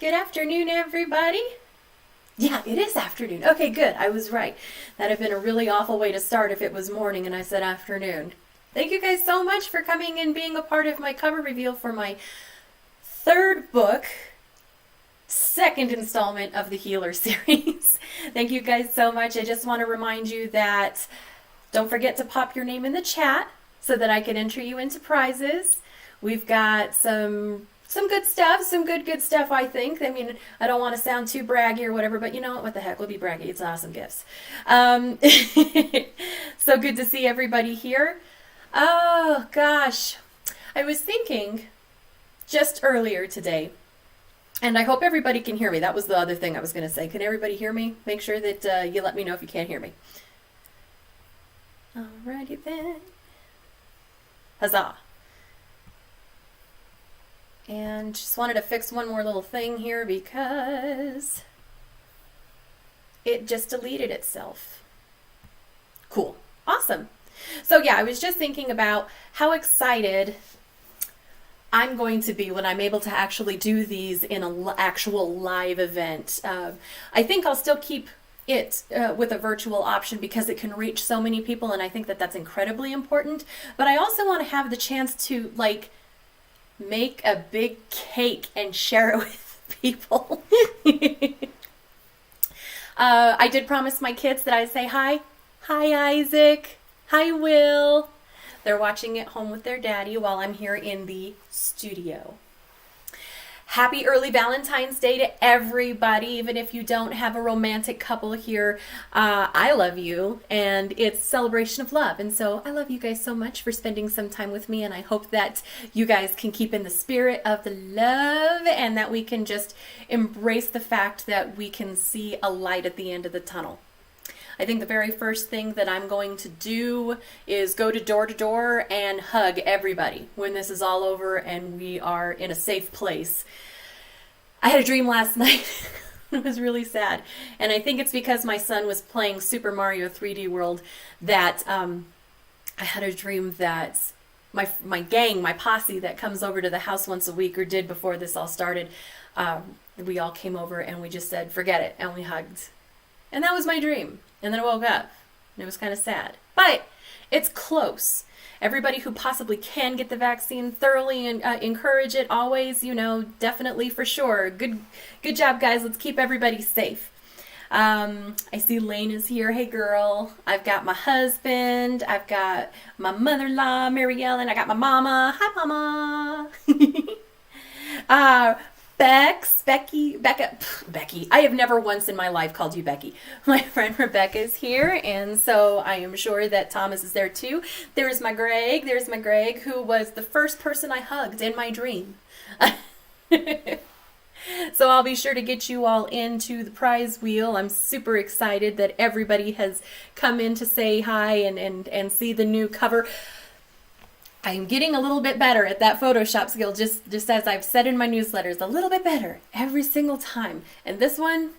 Good afternoon, everybody. Yeah, it is afternoon. Okay, good. I was right. That'd have been a really awful way to start if it was morning and I said afternoon. Thank you guys so much for coming and being a part of my cover reveal for my third book, second installment of the Healer series. Thank you guys so much. I just want to remind you that don't forget to pop your name in the chat so that I can enter you into prizes. We've got some good stuff, some good stuff, I think. I mean, I don't want to sound too braggy or whatever, but you know what the heck, we'll be braggy. It's awesome gifts. So good to see everybody here. Oh, gosh. I was thinking just earlier today, and I hope everybody can hear me. That was the other thing I was going to say. Can everybody hear me? Make sure that you let me know if you can't hear me. Alrighty then. Huzzah. And just wanted to fix one more little thing here because it just deleted itself. Cool. Awesome. So yeah, I was just thinking about how excited I'm going to be when I'm able to actually do these in an actual live event. I think I'll still keep it with a virtual option because it can reach so many people, and I think that that's incredibly important. But I also want to have the chance to make a big cake and share it with people. I did promise my kids that I'd say hi. Hi, Isaac. Hi, Will. They're watching at home with their daddy while I'm here in the studio. Happy early Valentine's Day to everybody, even if you don't have a romantic couple here. I love you, and it's celebration of love. And so I love you guys so much for spending some time with me, and I hope that you guys can keep in the spirit of the love and that we can just embrace the fact that we can see a light at the end of the tunnel. I think the very first thing that I'm going to do is go to door and hug everybody when this is all over and we are in a safe place. I had a dream last night. It was really sad. And I think it's because my son was playing Super Mario 3D World that I had a dream that my gang, my posse that comes over to the house once a week, or did before this all started, we all came over and we just said, forget it, and we hugged. And that was my dream. And then I woke up, and it was kind of sad. But it's close. Everybody who possibly can get the vaccine, thoroughly encourage it always, definitely for sure. Good job, guys. Let's keep everybody safe. I see Lane is here. Hey, girl. I've got my husband. I've got my mother-in-law, Mary Ellen. I got my mama. Hi, mama. Becky. I have never once in my life called you Becky. My friend Rebecca is here, and so I am sure that Thomas is there too. There's my Greg, who was the first person I hugged in my dream. So I'll be sure to get you all into the prize wheel. I'm super excited that everybody has come in to say hi and see the new cover. I'm getting a little bit better at that Photoshop skill, just as I've said in my newsletters, a little bit better every single time. And this one,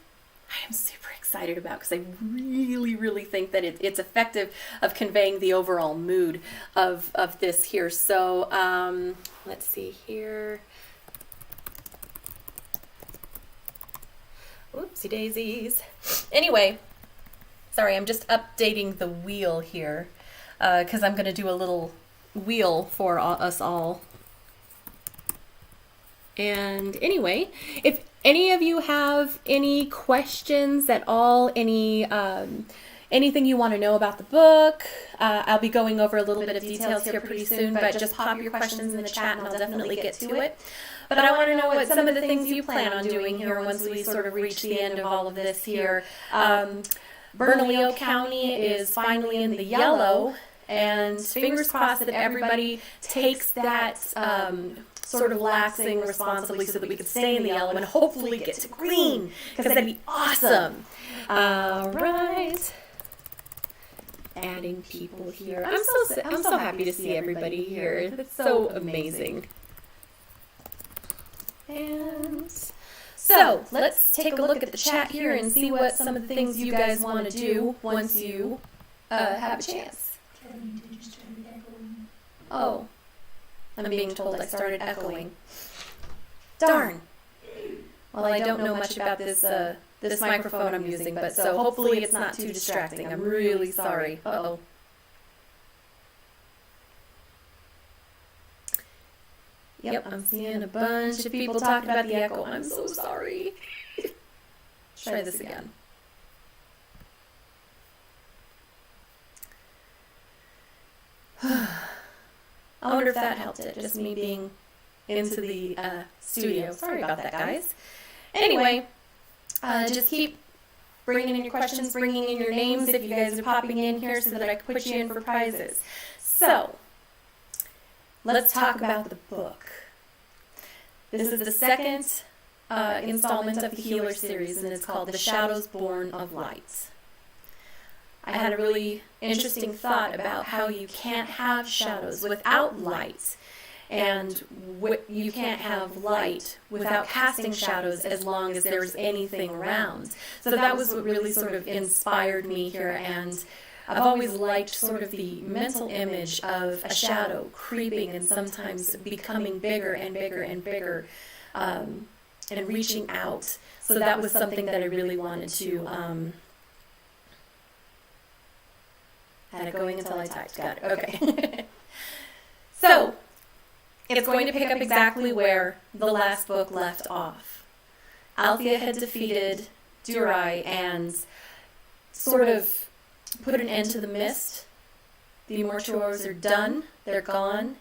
I am super excited about because I really think that it's effective of conveying the overall mood of this here. So let's see here. Oopsie daisies. Anyway, sorry, I'm just updating the wheel here because I'm going to do a little wheel for us all. And anyway, if any of you have any questions at all, anything you want to know about the book, I'll be going over a little bit of details here pretty soon, but just pop your questions in the chat and I'll definitely get to it. But I want to know what some of the things you plan on doing here once we sort of reach the end of all of this here. Bernalillo County is finally in the yellow, and fingers crossed that everybody takes that sort of laxing responsibly so that we can stay in the yellow and hopefully get to green, because that'd be awesome. All right. Adding people here. I'm so happy to see everybody here. It's so amazing. And so let's take a look at the chat here and see what some of the things you guys want to do once you have a chance. Oh, I'm being told I started echoing. Darn. Well, I don't know much about this microphone I'm using, but so hopefully it's not too distracting. I'm really sorry. Uh-oh. Yep, I'm seeing a bunch of people talking about the echo. I'm so sorry. Try this again. I wonder if that helped it, just me being into the studio. Sorry about that, guys. Anyway, just keep bringing in your questions, bringing in your names if you guys are popping in here so that I can put you in for prizes. So, let's talk about the book. This is the second installment of the Healer series, and it's called The Shadows Born of Light. I had a really interesting thought about how you can't have shadows without light, and you can't have light without casting shadows as long as there's anything around. So that was what really sort of inspired me here, and I've always liked sort of the mental image of a shadow creeping and sometimes becoming bigger and bigger and bigger, and reaching out. So that was something that I really wanted to... had it going until I typed. Got it. Okay. So, it's going to pick up exactly where the last book left off. Althea had defeated Durai and sort of put an end to the mist. The Immortals are done. They're gone.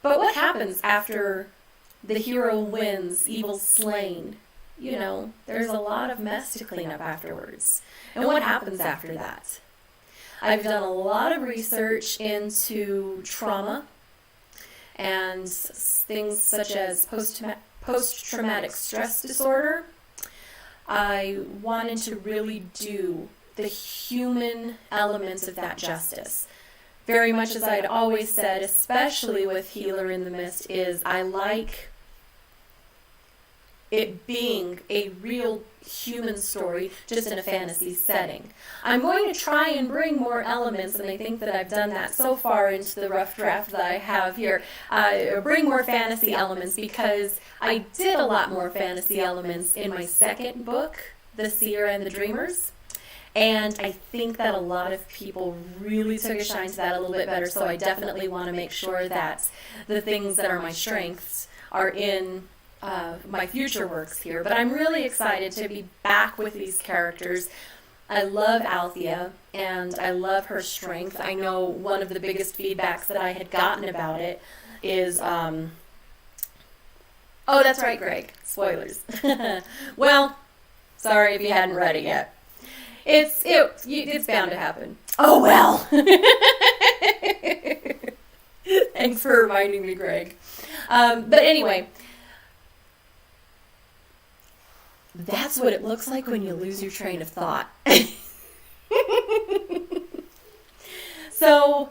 But what happens after the hero wins, evil's slain? You know, there's a lot of mess to clean up afterwards. And what happens after that? I've done a lot of research into trauma and things such as post-traumatic stress disorder. I wanted to really do the human element of that justice. Very much as I'd always said, especially with Healer in the Mist, is I like it being a real human story, just in a fantasy setting. I'm going to try and bring more elements, and I think that I've done that so far into the rough draft that I have here. Bring more fantasy elements, because I did a lot more fantasy elements in my second book, The Seer and the Dreamers, and I think that a lot of people really took a shine to that a little bit better, so I definitely want to make sure that the things that are my strengths are in my future works here. But I'm really excited to be back with these characters. I love Althea, and I love her strength. I know one of the biggest feedbacks that I had gotten about it is, oh, that's right, Greg, spoilers. Well, sorry if you hadn't read it yet. It's bound to happen. Oh, well. Thanks for reminding me, Greg. But anyway, that's what it looks like when you lose your train of thought. So,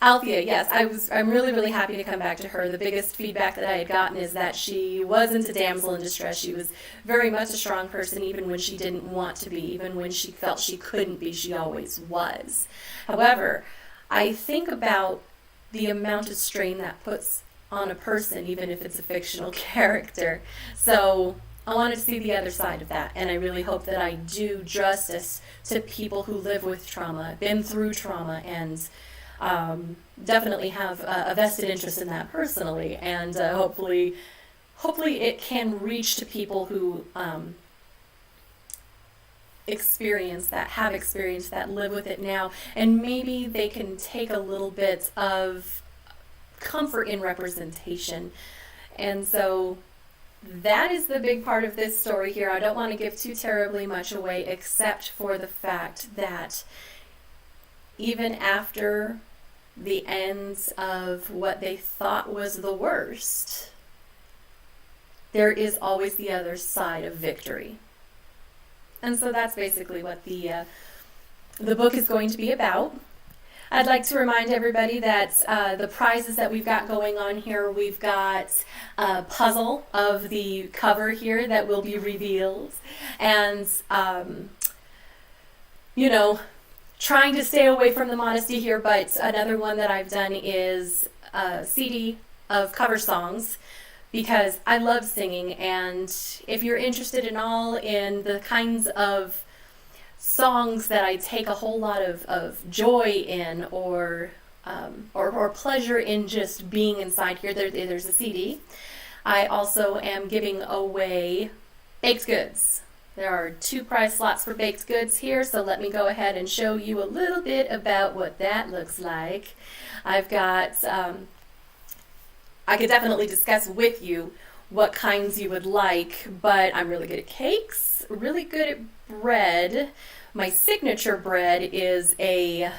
Althea, yes, I'm really, really happy to come back to her. The biggest feedback that I had gotten is that she wasn't a damsel in distress. She was very much a strong person, even when she didn't want to be, even when she felt she couldn't be, she always was. However, I think about the amount of strain that puts on a person, even if it's a fictional character. So I wanted to see the other side of that, and I really hope that I do justice to people who live with trauma, been through trauma, and definitely have a vested interest in that personally, and hopefully it can reach to people who experience that, have experienced that, live with it now, and maybe they can take a little bit of comfort in representation. And so that is the big part of this story here. I don't want to give too terribly much away, except for the fact that even after the ends of what they thought was the worst, there is always the other side of victory. And so that's basically what the book is going to be about. I'd like to remind everybody that the prizes that we've got going on here, we've got a puzzle of the cover here that will be revealed. And, trying to stay away from the modesty here, but another one that I've done is a CD of cover songs because I love singing, and if you're interested in all in the kinds of songs that I take a whole lot of joy in, or pleasure in just being inside here, there's a CD. I also am giving away baked goods. There are 2 prize slots for baked goods here, so let me go ahead and show you a little bit about what that looks like. I've got, I could definitely discuss with you what kinds you would like, but I'm really good at cakes, really good at bread. My signature bread is a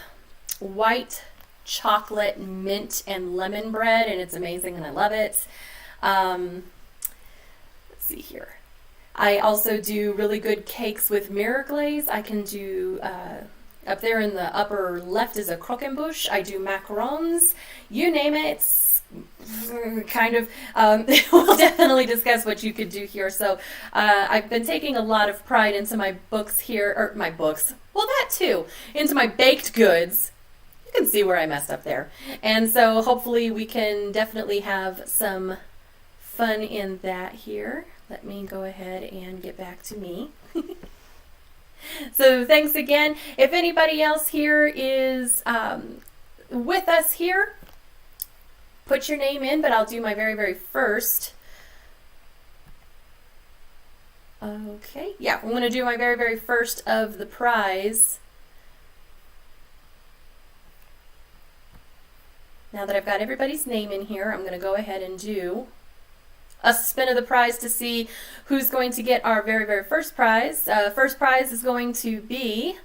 white chocolate mint and lemon bread, and it's amazing and I love it. Let's see here. I also do really good cakes with mirror glaze. I can do, up there in the upper left is a croquembouche. I do macarons. You name it. It's kind of, we'll definitely discuss what you could do here. So I've been taking a lot of pride into my books here, or my books, well that too, into my baked goods. You can see where I messed up there. And so hopefully we can definitely have some fun in that here. Let me go ahead and get back to me. So thanks again. If anybody else here is with us here, put your name in, but I'll do my very, very first. Okay, yeah, I'm going to do my very, very first of the prize. Now that I've got everybody's name in here, I'm going to go ahead and do a spin of the prize to see who's going to get our very, very first prize. First prize is going to be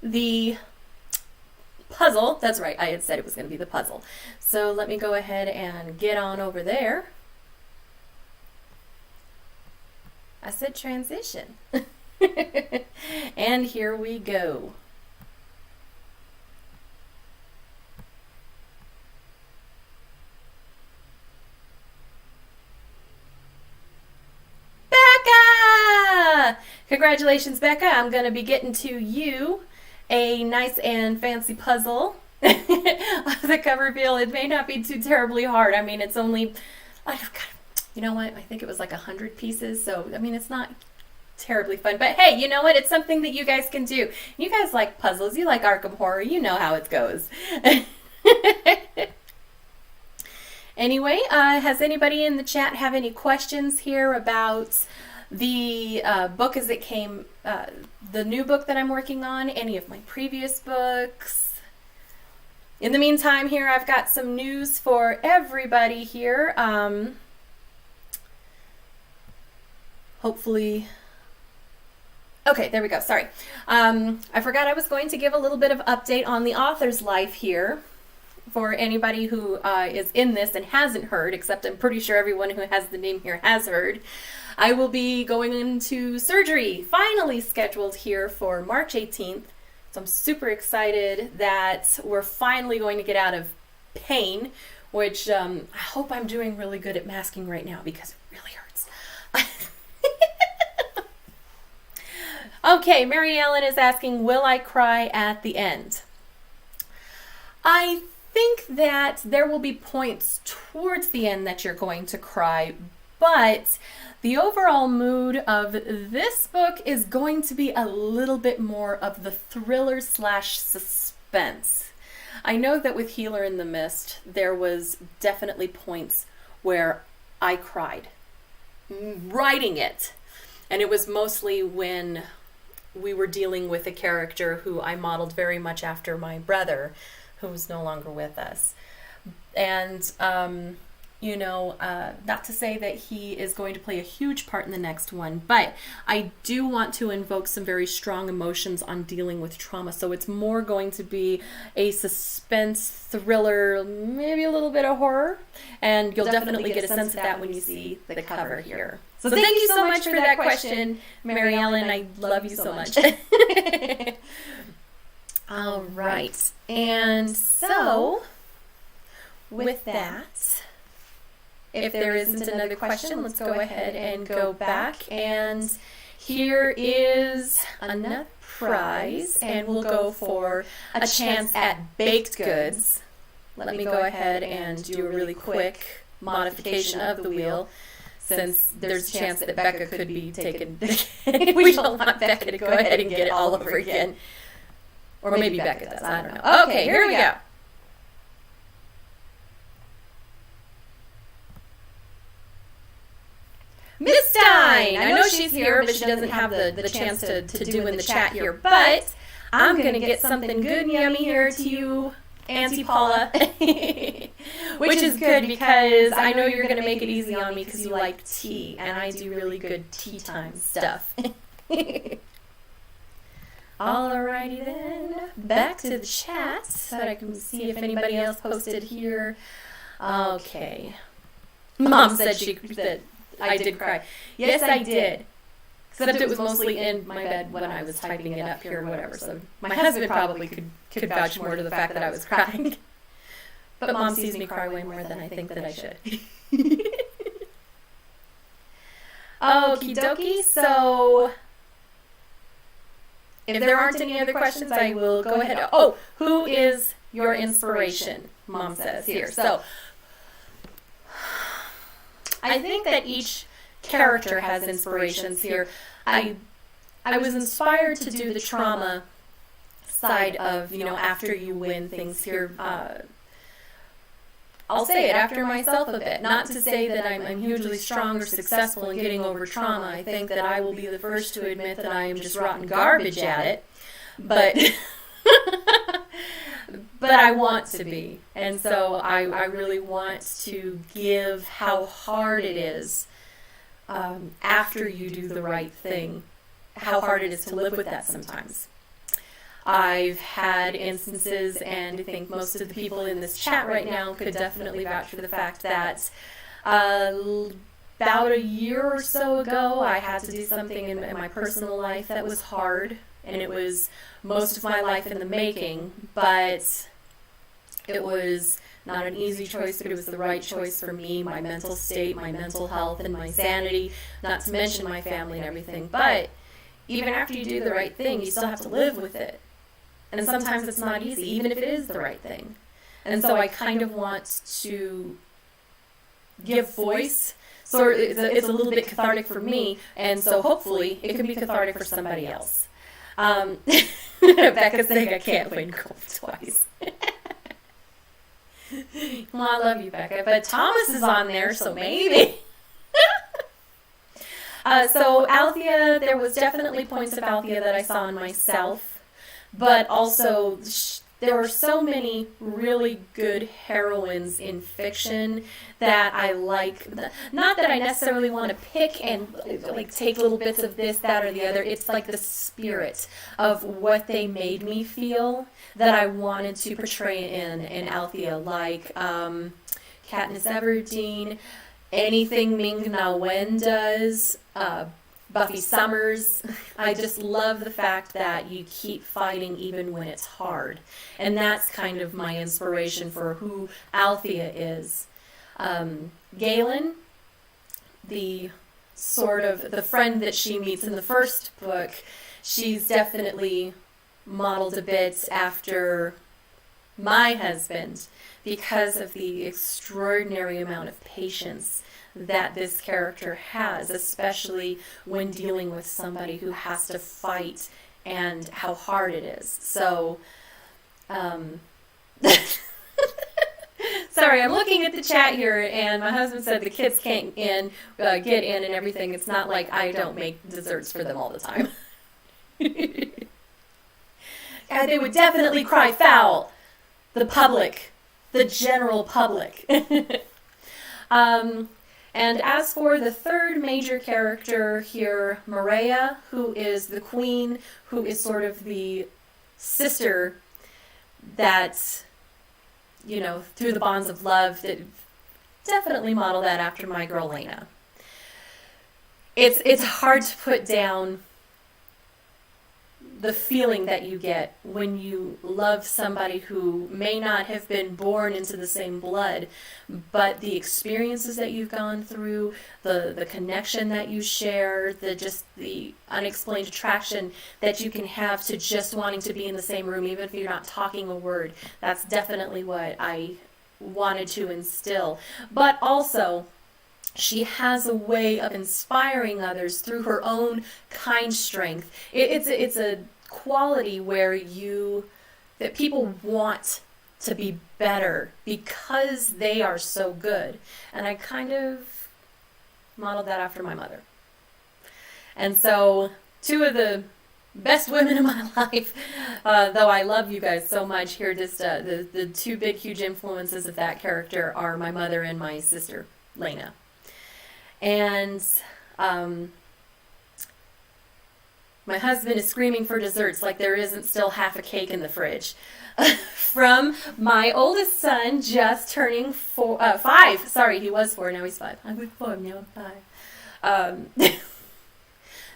the puzzle. That's right, I had said it was going to be the puzzle. So let me go ahead and get on over there. I said transition. And here we go. Congratulations, Becca. I'm going to be getting to you a nice and fancy puzzle. The cover feel, it may not be too terribly hard. I mean, it's only, you know what? I think it was like 100 pieces. So, I mean, it's not terribly fun. But hey, you know what? It's something that you guys can do. You guys like puzzles. You like Arkham Horror. You know how it goes. Anyway, has anybody in the chat have any questions here about the book as it came, the new book that I'm working on, any of my previous books? In the meantime here, I've got some news for everybody here. Hopefully, okay, there we go, sorry. I forgot I was going to give a little bit of update on the author's life here for anybody who is in this and hasn't heard, except I'm pretty sure everyone who has the name here has heard. I will be going into surgery, finally scheduled here for March 18th. So I'm super excited that we're finally going to get out of pain, which I hope I'm doing really good at masking right now because it really hurts. Okay, Mary Ellen is asking, will I cry at the end? I think that there will be points towards the end that you're going to cry, but the overall mood of this book is going to be a little bit more of the thriller / suspense. I know that with Healer in the Mist, there was definitely points where I cried writing it. And it was mostly when we were dealing with a character who I modeled very much after my brother, who's no longer with us. And, you know, not to say that he is going to play a huge part in the next one, but I do want to invoke some very strong emotions on dealing with trauma. So it's more going to be a suspense thriller, maybe a little bit of horror, and you'll definitely get a sense of that when you see the cover here. So thank you so much for that question, Mary Ellen. I love you so much. All right. And so, with that, if there isn't another question, let's go ahead and go back. And here is another prize, and we'll go for a chance at baked goods. Let me go ahead and do a really quick modification of the wheel. since there's a chance that Becca could be taken. We don't want Becca to go ahead and get it all over again. Or maybe Becca does, I don't know. Okay, here we go. Miss Stein! I know she's here, but she doesn't have the chance to do in the chat here. But I'm going to get something good and yummy here to you, Auntie Paula. Which is good because I know you're going to make it easy on me because you like tea. And I do really good tea time stuff. Alrighty then. Back to the chat so that I can see if anybody else posted here. Okay. Mom said that I did cry. Yes, I did. Except it was mostly in my bed when I was typing it up here or whatever. So my husband probably could vouch more to the fact that I was crying. But Mom sees me cry way more than I think that I should. Okie dokie. So if there aren't any other questions, I will go ahead. Oh, who is your inspiration? Mom says here. So I think that each character has inspirations here. I was inspired to do the trauma side of, after you win things here. I'll say it after myself a bit. Not to say that I'm hugely strong or successful in getting over trauma. I think that I will be the first to admit that I am just rotten garbage at it. But but I want to be. And so I really want to give how hard it is after you do the right thing, how hard it is to live with that sometimes. I've had instances, and I think most of the people in this chat right now could definitely vouch for the fact that about a year or so ago, I had to do something in my personal life that was hard, and it was most of my life in the making, but it was not an easy choice, but it was the right choice for me, my mental state, my mental health, and my sanity, not to mention my family and everything. But even after you do the right thing, you still have to live with it. And sometimes it's not easy, even if it is the right thing. And so I kind of want to give voice. So it's a little bit cathartic for me, and so hopefully it can be cathartic for somebody else. Becca's saying I can't win gold twice. Well, I love you, Becca, but Thomas is on there, so maybe. So Althea, there was definitely points of Althea that I saw in myself, but also there are so many really good heroines in fiction that I like. Not that I necessarily want to pick and like take little bits of this, that, or the other. It's like the spirit of what they made me feel that I wanted to portray in Althea, like Katniss Everdeen, anything Ming-Na Wen does, Buffy Summers. I just love the fact that you keep fighting even when it's hard. And that's kind of my inspiration for who Althea is. Galen, the sort of the friend that she meets in the first book, she's definitely modeled a bit after my husband because of the extraordinary amount of patience that this character has, especially when dealing with somebody who has to fight and how hard it is. So, sorry, I'm looking at the chat here, and my husband said the kids can't get in and everything. It's not like I don't make desserts for them all the time. And they would definitely cry foul. The public, the general public. And as for the third major character here, Maria, who is the queen, who is sort of the sister that, through the bonds of love, that definitely model that after my girl Lena. It's hard to put down the feeling that you get when you love somebody who may not have been born into the same blood, but the experiences that you've gone through, the connection that you share, the unexplained attraction that you can have to just wanting to be in the same room, even if you're not talking a word. That's definitely what I wanted to instill. But also, she has a way of inspiring others through her own kind strength. It's a quality where that people want to be better because they are so good. And I kind of modeled that after my mother. And so 2 of the best women in my life, though I love you guys so much here, just the 2 big, huge influences of that character are my mother and my sister, Lena. And my husband is screaming for desserts like there isn't still half a cake in the fridge. From my oldest son just turning 5. Sorry, he was 4, now he's 5. I was 4, now I'm 5.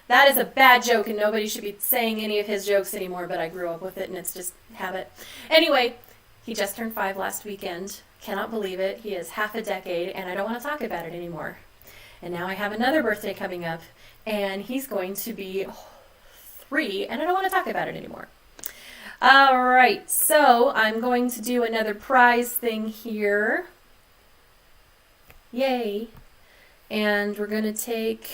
That is a bad joke, and nobody should be saying any of his jokes anymore, but I grew up with it, and it's just habit. Anyway, he just turned 5 last weekend. Cannot believe it. He is half a decade, and I don't want to talk about it anymore. And now I have another birthday coming up, and he's going to be 3, and I don't want to talk about it anymore. All right, so I'm going to do another prize thing here. Yay. And we're going to take...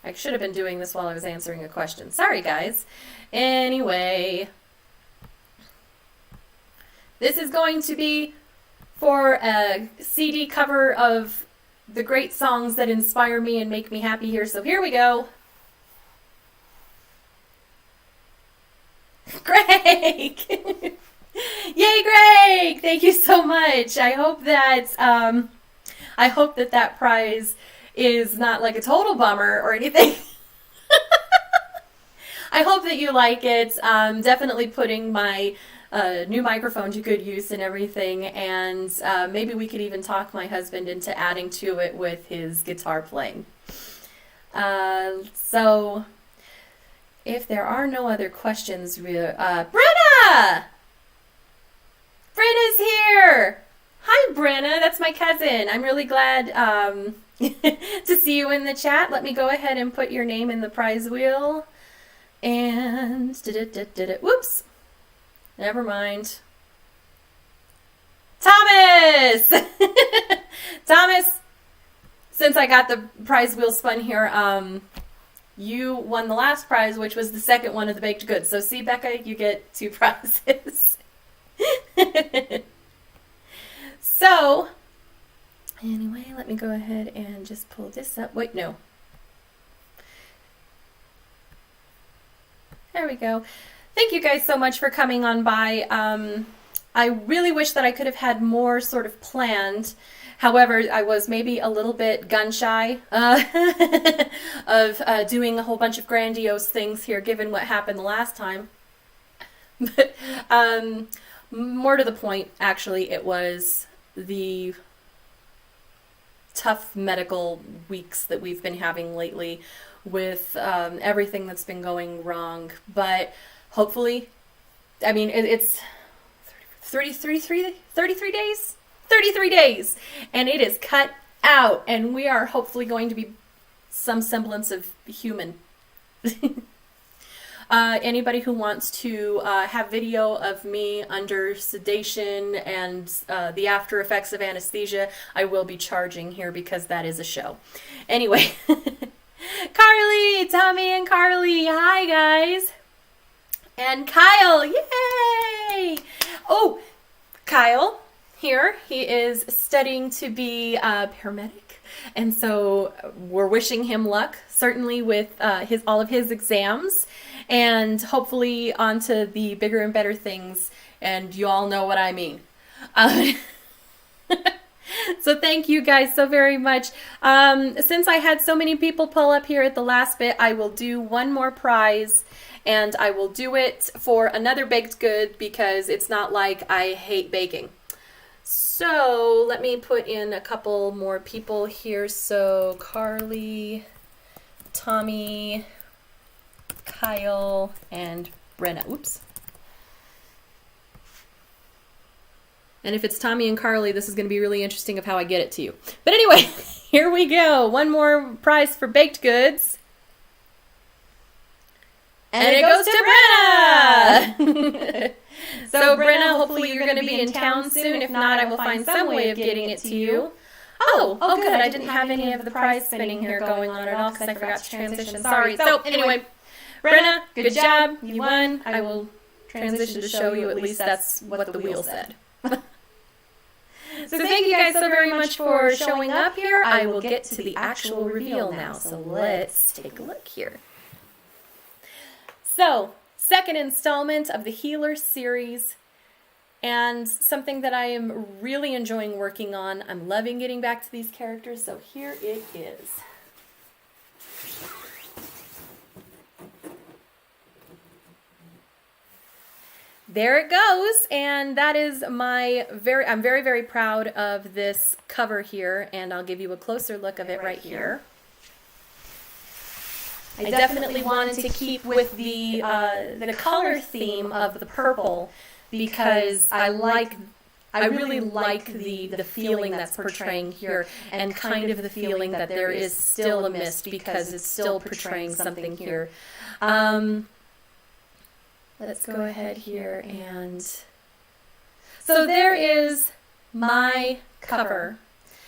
I should have been doing this while I was answering a question. Sorry, guys. Anyway, this is going to be for a CD cover of the great songs that inspire me and make me happy here. So here we go. Greg! Yay, Greg! Thank you so much. I hope that that prize is not like a total bummer or anything. I hope that you like it. Definitely putting my new microphone to good use and everything, and maybe we could even talk my husband into adding to it with his guitar playing. So, if there are no other questions, Brenna! Brenna's here! Hi, Brenna. That's my cousin. I'm really glad to see you in the chat. Let me go ahead and put your name in the prize wheel. And whoops. Never mind. Thomas! Thomas, since I got the prize wheel spun here, you won the last prize, which was the second one of the baked goods. So see, Becca, you get 2 prizes. So, anyway, let me go ahead and just pull this up. Wait, no. There we go. Thank you guys so much for coming on by. I really wish that I could have had more sort of planned. However, I was maybe a little bit gun shy of doing a whole bunch of grandiose things here, given what happened the last time. But more to the point, actually, it was the tough medical weeks that we've been having lately with everything that's been going wrong. But hopefully, I mean, it's 33 days? 33 days! And it is cut out, and we are hopefully going to be some semblance of human. Anybody who wants to have video of me under sedation and the after effects of anesthesia, I will be charging here because that is a show. Anyway, Carly, Tommy and Carly, hi guys. And Kyle, yay! Oh, Kyle here, he is studying to be a paramedic. And so we're wishing him luck, certainly with all of his exams, and hopefully onto the bigger and better things, and you all know what I mean. So thank you guys so very much. Since I had so many people pull up here at the last bit, I will do one more prize, and I will do it for another baked good because it's not like I hate baking. So let me put in a couple more people here. So Carly, Tommy, Kyle, and Brenna. Oops. And if it's Tommy and Carly, this is going to be really interesting of how I get it to you. But anyway, here we go. One more prize for baked goods. And it goes to Brenna! So Brenna, hopefully you're going to be in town soon. If not, I will find some way of getting it to you. Oh, good. I didn't have any of the prize spinning here going on at all because I forgot to transition. Sorry. So, anyway, Brenna, good job. You won. I will transition to show you at least that's what the wheel said. So thank you guys so very much for showing up here. I will get to the actual reveal now. So let's take a look here. So, second installment of the Healer series, and something that I am really enjoying working on. I'm loving getting back to these characters, so here it is. There it goes, and that is I'm very, very proud of this cover here, and I'll give you a closer look of it right here. I definitely wanted to keep with the color theme of the purple because I really like the feeling that's portraying here, and kind of the feeling that there is still a mist because it's still portraying something here. Let's go ahead here, and so there is my cover,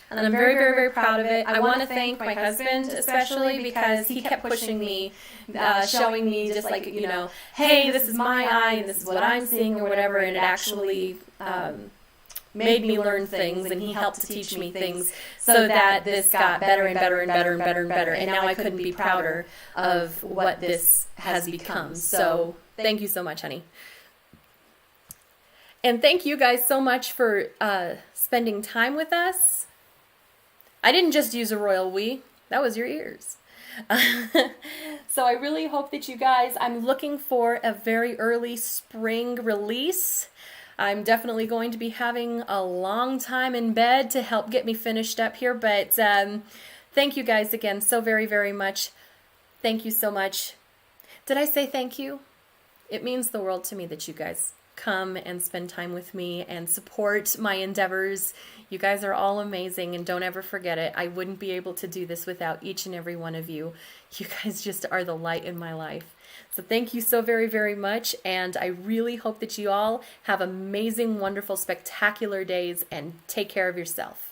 and I'm very, very, very proud of it. I want to thank my husband especially because he kept pushing me, showing me just like, you know, hey, this is my eye and this is what I'm seeing or whatever, and it actually made me learn things, and he helped to teach me things so that this got better and better and better and better and better, and now I couldn't be prouder of what this has become. So thank you so much, honey. And thank you guys so much for spending time with us. I didn't just use a royal we. That was your ears. So I really hope that you guys, I'm looking for a very early spring release. I'm definitely going to be having a long time in bed to help get me finished up here, but thank you guys again so very, very much. Thank you so much. Did I say thank you? It means the world to me that you guys come and spend time with me and support my endeavors. You guys are all amazing, and don't ever forget it. I wouldn't be able to do this without each and every one of you. You guys just are the light in my life. So thank you so very, very much, and I really hope that you all have amazing, wonderful, spectacular days, and take care of yourself.